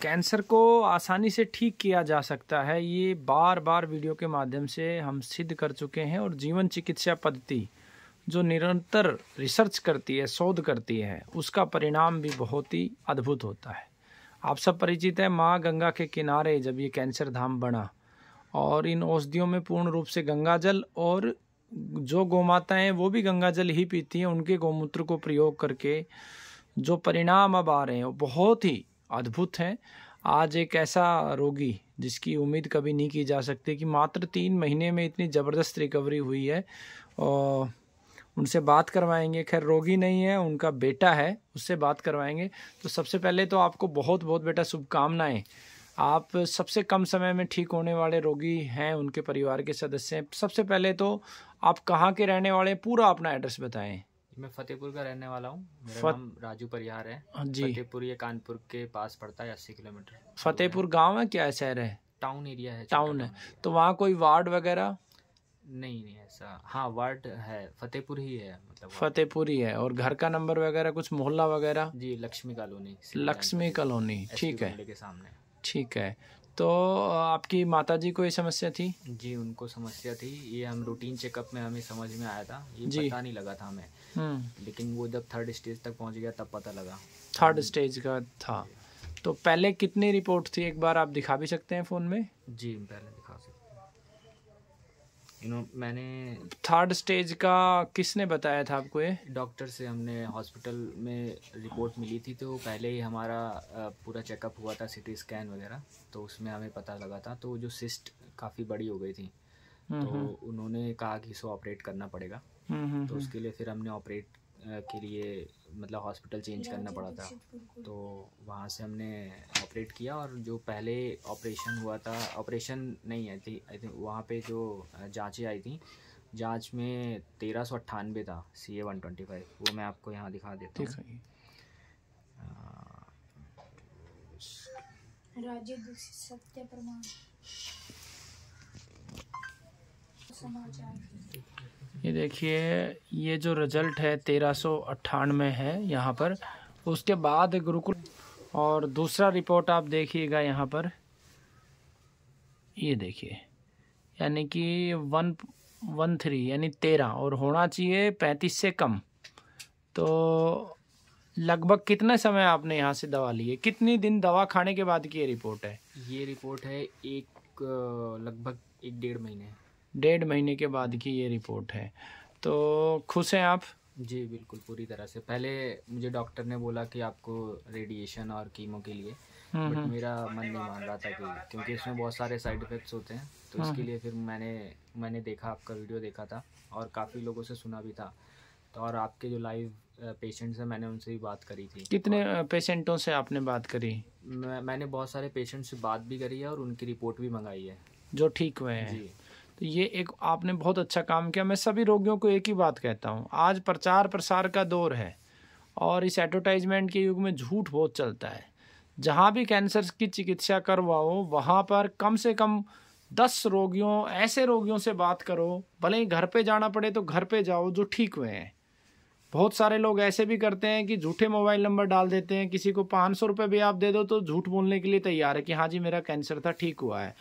Cancer को आसानी से ठीक किया जा सकता है, ये बार बार वीडियो के माध्यम से हम सिद्ध कर चुके हैं। और जीवन चिकित्सा पद्धति जो निरंतर रिसर्च करती है, शोध करती है, उसका परिणाम भी बहुत ही अद्भुत होता है। आप सब परिचित है माँ गंगा के किनारे जब ये कैंसर धाम बना, और इन औषधियों में पूर्ण रूप से गंगा जल, और जो गौमाताएं हैं वो भी गंगा जल ही पीती हैं, उनके गौमूत्र को प्रयोग करके जो परिणाम अब आ रहे हैं वो बहुत ही अद्भुत हैं। आज एक ऐसा रोगी जिसकी उम्मीद कभी नहीं की जा सकती कि मात्र 3 महीने में इतनी ज़बरदस्त रिकवरी हुई है, और उनसे बात करवाएंगे। खैर रोगी नहीं है, उनका बेटा है, उससे बात करवाएंगे। तो सबसे पहले तो आपको बहुत बहुत बेटा शुभकामनाएं। आप सबसे कम समय में ठीक होने वाले रोगी हैं, उनके परिवार के सदस्य हैं। सबसे पहले तो आप कहाँ के रहने वाले हैं, पूरा अपना एड्रेस बताएं। मैं फतेहपुर का रहने वाला हूँ। मेरा नाम राजू परिहार है जी। फतेहपुर ये कानपुर के पास पड़ता है, 80 किलोमीटर। फतेहपुर गांव है क्या, शहर है? टाउन एरिया है। टाउन है। तो वहाँ कोई वार्ड वगैरह नहीं ऐसा? हाँ वार्ड है, फतेहपुर ही है, मतलब फतेहपुर ही है। और घर का नंबर वगैरह कुछ, मोहल्ला वगैरह? जी लक्ष्मी कॉलोनी। लक्ष्मी कॉलोनी, ठीक है, के सामने। ठीक है। तो आपकी माताजी को ये समस्या थी? जी उनको समस्या थी। ये हम रूटीन चेकअप में हमें समझ में आया था, ये पता नहीं लगा था हमें। लेकिन वो जब 3rd स्टेज तक पहुंच गया तब पता लगा। 3rd स्टेज का था। तो पहले कितनी रिपोर्ट थी, एक बार आप दिखा भी सकते हैं फ़ोन में? जी पहले दिखा सकते हैं। मैंने 3rd स्टेज का किसने बताया था आपको? ये डॉक्टर से हमने हॉस्पिटल में रिपोर्ट मिली थी, तो पहले ही हमारा पूरा चेकअप हुआ था, CT स्कैन वगैरह, तो उसमें हमें पता लगा था। तो जो सिस्ट काफ़ी बड़ी हो गई थी, तो उन्होंने कहा कि इसको ऑपरेट करना पड़ेगा। तो उसके लिए फिर हमने ऑपरेट के लिए मतलब हॉस्पिटल चेंज करना पड़ा था। तो वहाँ से हमने ऑपरेट किया, और जो पहले ऑपरेशन हुआ था, ऑपरेशन नहीं आई थी, आई थिंक वहाँ पे जो जांचें आई थी, जांच में 1398 था CA 125। वो मैं आपको यहाँ दिखा देता हूँ। सत्य प्रमाण ये देखिए, ये जो रिजल्ट है 1398 है यहाँ पर। उसके बाद गुरुकुल, और दूसरा रिपोर्ट आप देखिएगा यहाँ पर, ये देखिए, यानी कि 113 यानी 13, और होना चाहिए 35 से कम। तो लगभग कितने समय आपने यहाँ से दवा ली है, कितनी दिन दवा खाने के बाद की ये रिपोर्ट है? ये रिपोर्ट है लगभग 1-1.5 महीने। 1.5 महीने के बाद की ये रिपोर्ट है। तो खुश हैं आप? जी बिल्कुल, पूरी तरह से। पहले मुझे डॉक्टर ने बोला कि आपको रेडिएशन और कीमो के लिए, बट मेरा मन नहीं मान रहा था क्योंकि इसमें बहुत सारे साइड इफ़ेक्ट्स होते हैं। तो इसके लिए फिर मैंने देखा, आपका वीडियो देखा था, और काफ़ी लोगों से सुना भी था। तो और आपके जो लाइव पेशेंट्स हैं, मैंने उनसे भी बात करी थी। कितने पेशेंटों से आपने बात करी? मैंने बहुत सारे पेशेंट्स से बात भी करी है, और उनकी रिपोर्ट भी मंगाई है जो ठीक हुए हैं। जी। तो ये एक आपने बहुत अच्छा काम किया। मैं सभी रोगियों को एक ही बात कहता हूँ, आज प्रचार प्रसार का दौर है, और इस एडवर्टाइजमेंट के युग में झूठ बहुत चलता है। जहाँ भी कैंसर की चिकित्सा करवाओ, वहाँ पर कम से कम 10 रोगियों, ऐसे रोगियों से बात करो, भले ही घर पे जाना पड़े तो घर पे जाओ, जो ठीक हुए हैं। बहुत सारे लोग ऐसे भी करते हैं कि झूठे मोबाइल नंबर डाल देते हैं, किसी को 500 रुपये भी आप दे दो तो झूठ बोलने के लिए तैयार है कि हाँ जी मेरा कैंसर था, ठीक हुआ है।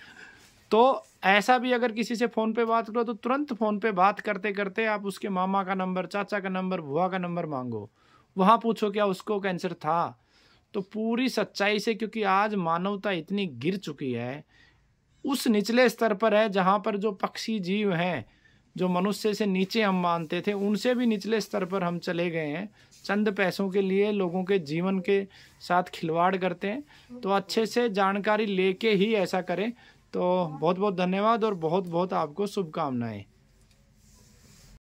तो ऐसा भी अगर किसी से फ़ोन पे बात करो तो तुरंत फ़ोन पे बात करते करते आप उसके मामा का नंबर, चाचा का नंबर, बुआ का नंबर मांगो, वहाँ पूछो क्या उसको कैंसर था। तो पूरी सच्चाई से, क्योंकि आज मानवता इतनी गिर चुकी है, उस निचले स्तर पर है जहाँ पर जो पक्षी जीव हैं, जो मनुष्य से नीचे हम मानते थे, उनसे भी निचले स्तर पर हम चले गए हैं। चंद पैसों के लिए लोगों के जीवन के साथ खिलवाड़ करते हैं। तो अच्छे से जानकारी लेके ही ऐसा करें। तो बहुत बहुत धन्यवाद, और बहुत बहुत आपको शुभकामनाएं।